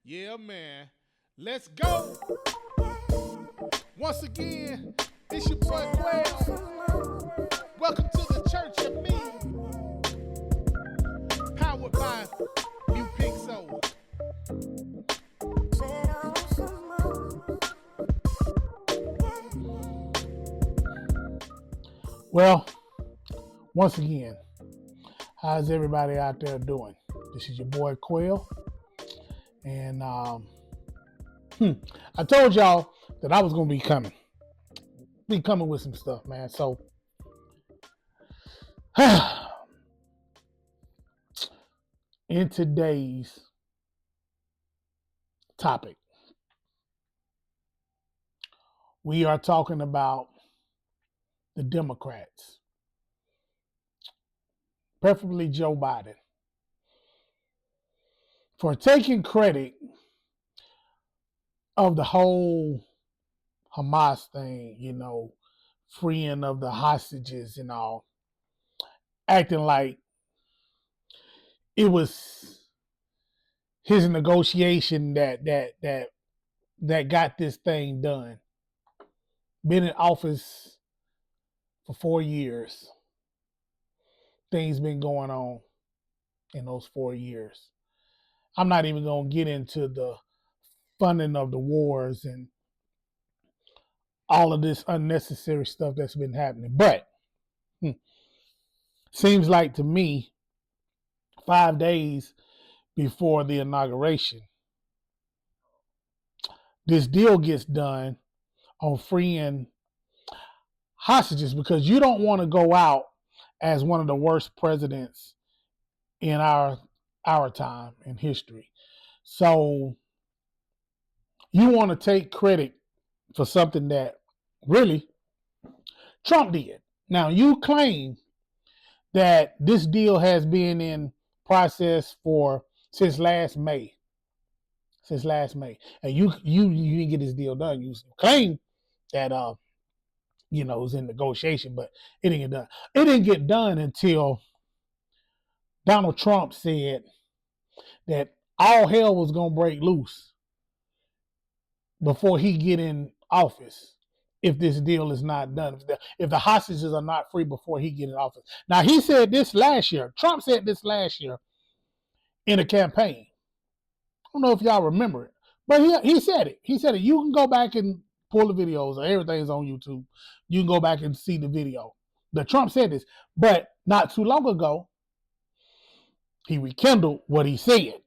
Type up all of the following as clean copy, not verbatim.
Yeah, man. Let's go. Once again, it's your boy Quail. Welcome to the Church of Me, powered by New Pixel. Well, once again, how's everybody out there doing? This is your boy Quail, and I told y'all that I was gonna be coming with some stuff, man. So, in today's topic, we are talking about the Democrats, preferably Joe Biden, for taking credit of the whole Hamas thing, freeing of the hostages and all, acting like it was his negotiation that got this thing done. Been in office for 4 years. Things been going on in those 4 years. I'm not even gonna get into the funding of the wars and all of this unnecessary stuff that's been happening. But seems like to me, 5 days before the inauguration, this deal gets done on freeing hostages because you don't want to go out as one of the worst presidents in our time in history. So you want to take credit for something that really Trump did. Now you claim that this deal has been in process for since last May. Since last May. And you didn't get this deal done. You claim that it was in negotiation, but it didn't get done. It didn't get done until Donald Trump said that all hell was gonna break loose before he get in office if this deal is not done. If the hostages are not free before he get in office. Now he said this last year. Trump said this last year in a campaign. I don't know if y'all remember it, but he said it. He said it. You can go back and pull the videos. Everything's on YouTube. You can go back and see the video. But Trump said this, but not too long ago, he rekindled what he said.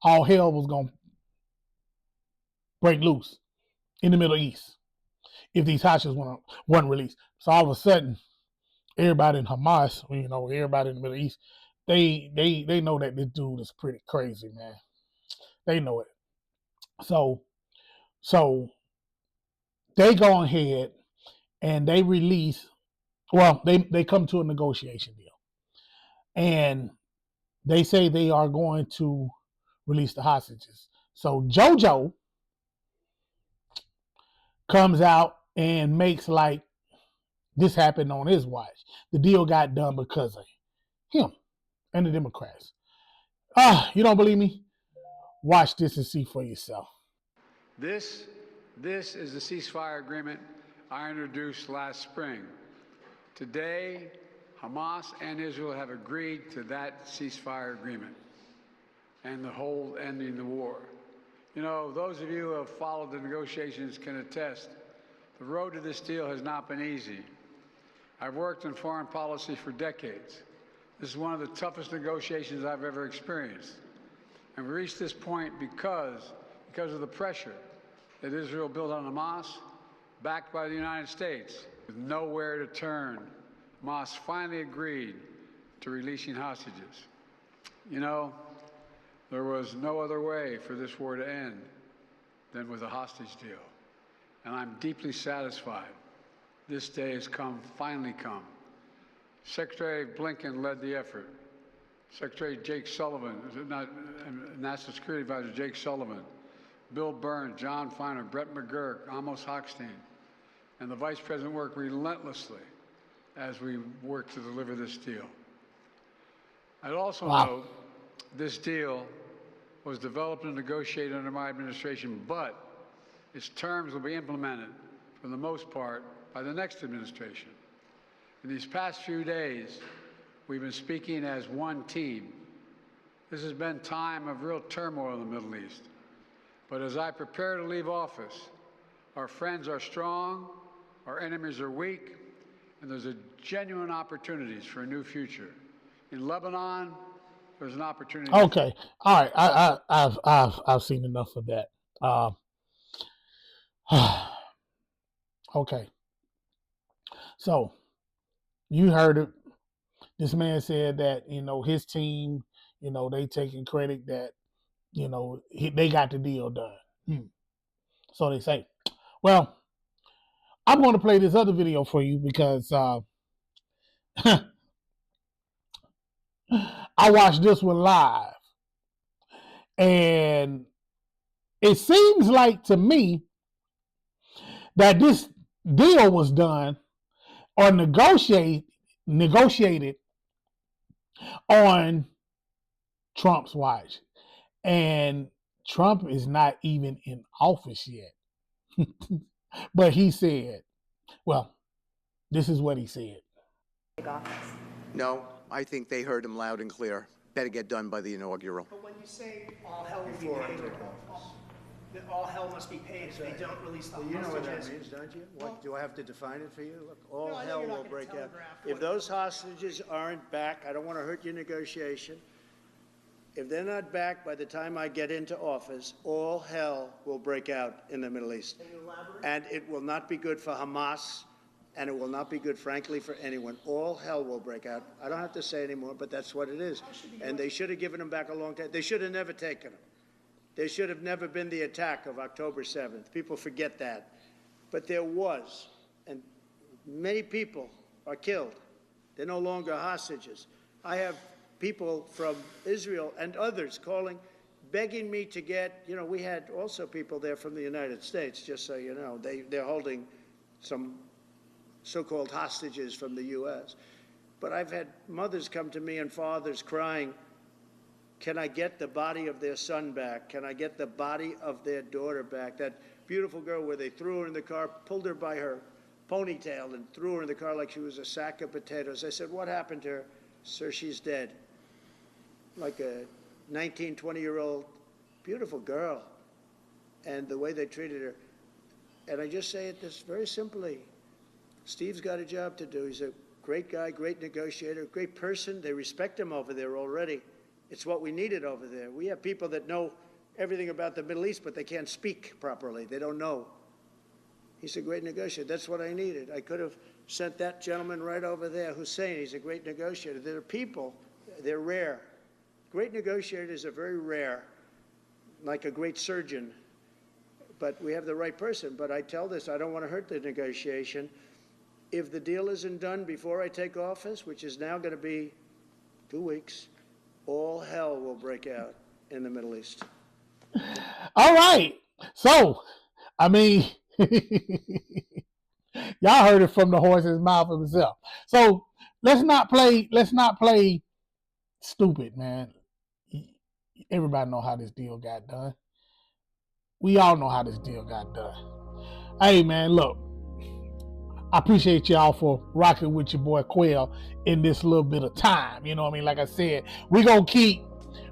All hell was going to break loose in the Middle East if these hostages weren't released. So all of a sudden, everybody in Hamas, everybody in the Middle East, they know that this dude is pretty crazy, man. They know it. So they go ahead and they release. Well, they come to a negotiation deal, and they say they are going to release the hostages. So JoJo comes out and makes like this happened on his watch. The deal got done because of him and the Democrats. You don't believe me? Watch this and see for yourself. This is the ceasefire agreement I introduced last spring. Today, Hamas and Israel have agreed to that ceasefire agreement and the whole ending the war. Those of you who have followed the negotiations can attest, the road to this deal has not been easy. I've worked in foreign policy for decades. This is one of the toughest negotiations I've ever experienced. And we reached this point because of the pressure that Israel built on Hamas, backed by the United States, with nowhere to turn. Hamas finally agreed to releasing hostages. There was no other way for this war to end than with a hostage deal. And I'm deeply satisfied this day has finally come. Secretary Blinken led the effort. Secretary Jake Sullivan, National Security Advisor Jake Sullivan, Bill Burns, John Feiner, Brett McGurk, Amos Hochstein, and the Vice President worked relentlessly as we worked to deliver this deal. I'd also note this deal was developed and negotiated under my administration, but its terms will be implemented, for the most part, by the next administration. In these past few days, we've been speaking as one team. This has been a time of real turmoil in the Middle East. But as I prepare to leave office, our friends are strong, our enemies are weak, and there's a genuine opportunities for a new future. In Lebanon, there's an opportunity. Okay, all right. I've seen enough of that. Okay, so you heard it. This man said that his team, they taking credit that they got the deal done. So they say. Well, I'm going to play this other video for you because I watched this one live, and it seems like to me that this deal was done or negotiated on Trump's watch, and Trump is not even in office yet. But he said, well, this is what he said. No, I think they heard him loud and clear. Better get done by the inaugural. But when you say all hell will be paid, all hell must be paid if they don't release the hostages. You know what that means, don't you? What, do I have to define it for you? Look, all No, I know hell you're not will gonna break out. telegraph If what- those hostages aren't back, I don't want to hurt your negotiation. If they're not back by the time I get into office, all hell will break out in the Middle East. Can you elaborate? And it will not be good for Hamas, and it will not be good, frankly, for anyone. All hell will break out. I don't have to say anymore, but that's what it is. And they should have given them back a long time. They should have never taken them. There should have never been the attack of October 7th. People forget that. But there was, and many people are killed. They're no longer hostages. I have people from Israel and others calling, begging me to get, we had also people there from the United States, just so you know. They're holding some so-called hostages from the U.S. But I've had mothers come to me and fathers crying, can I get the body of their son back? Can I get the body of their daughter back? That beautiful girl where they threw her in the car, pulled her by her ponytail and threw her in the car like she was a sack of potatoes. I said, what happened to her? Sir, she's dead. Like a 19, 20-year-old beautiful girl. And the way they treated her. And I just say it this very simply. Steve's got a job to do. He's a great guy, great negotiator, great person. They respect him over there already. It's what we needed over there. We have people that know everything about the Middle East, but they can't speak properly. They don't know. He's a great negotiator. That's what I needed. I could have sent that gentleman right over there, Hussein. He's a great negotiator. There are people, they're rare. Great negotiators are very rare, like a great surgeon. But we have the right person. But I tell this, I don't want to hurt the negotiation. If the deal isn't done before I take office, which is now going to be 2 weeks, all hell will break out in the Middle East. All right. So, I mean, y'all heard it from the horse's mouth himself. So let's not play stupid, man. Everybody know how this deal got done. We all know how this deal got done. Hey, man, look. I appreciate y'all for rocking with your boy Quail in this little bit of time. You know what I mean? Like I said, we're going to keep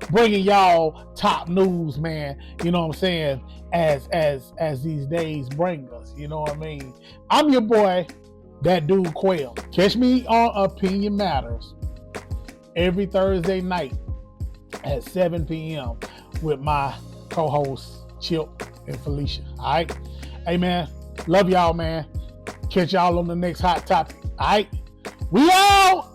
bringing y'all top news, man. You know what I'm saying? As these days bring us. You know what I mean? I'm your boy, that dude Quail. Catch me on Opinion Matters every Thursday night at 7 p.m. with my co-hosts Chip and Felicia. All right? Hey, man. Love y'all, man. Catch y'all on the next hot topic. All right? We out!